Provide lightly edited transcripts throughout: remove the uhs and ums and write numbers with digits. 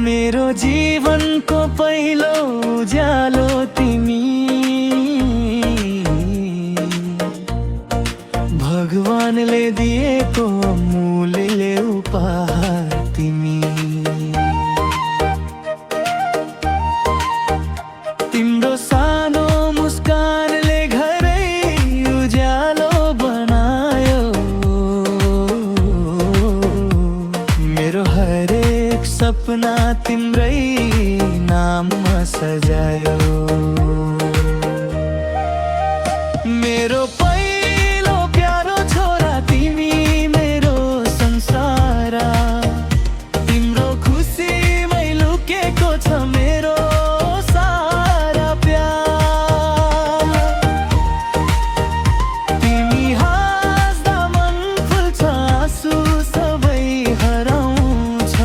मेरो जीवनको पहिलो उज्यालो तिमी, भगवानले दिएको अमूल्य उपहार तिमी। तिम्रो सानो मुस्कानले घरै उज्यालो बनायो, मेरो हरेक सपना तिम्रै नाममा सजायो। मेरो पहिलो प्यारो छोरा तिमी, मेरो संसार, तिम्रो खुसीमै लुकेको छ मेरो सारा प्यार। तिमी हाँस्दा मन फुल्छ, आँसु सबै हराउँछ,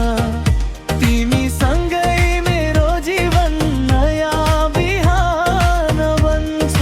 तिमी सँगै मेरो जीवन नयाँ बिहान बन्छ।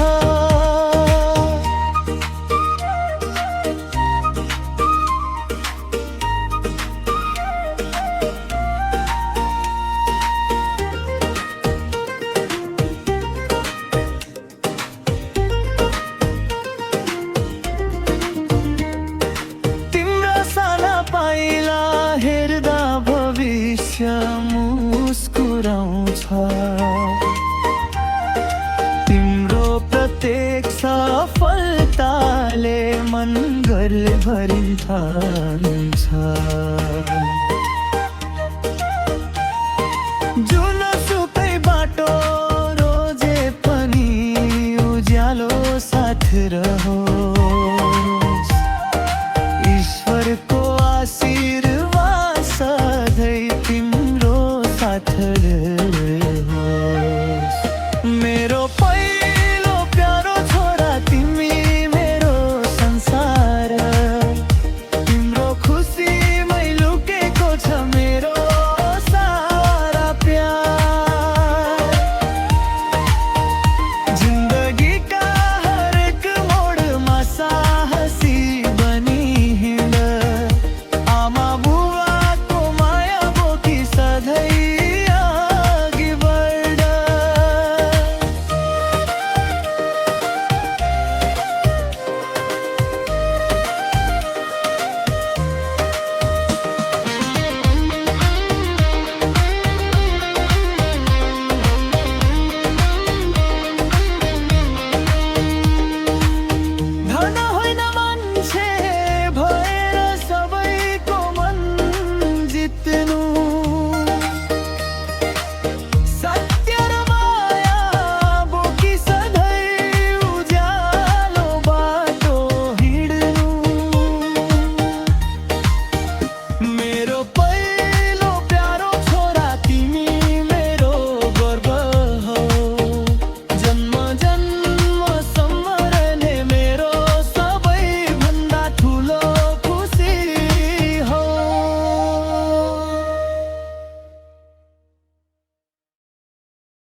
तिम्रो साना पाइला हेर्दा भविष्य मुस्कुराउँछ, तिम्रो प्रत्येक सफलताले मन गर्व भरिन्छ।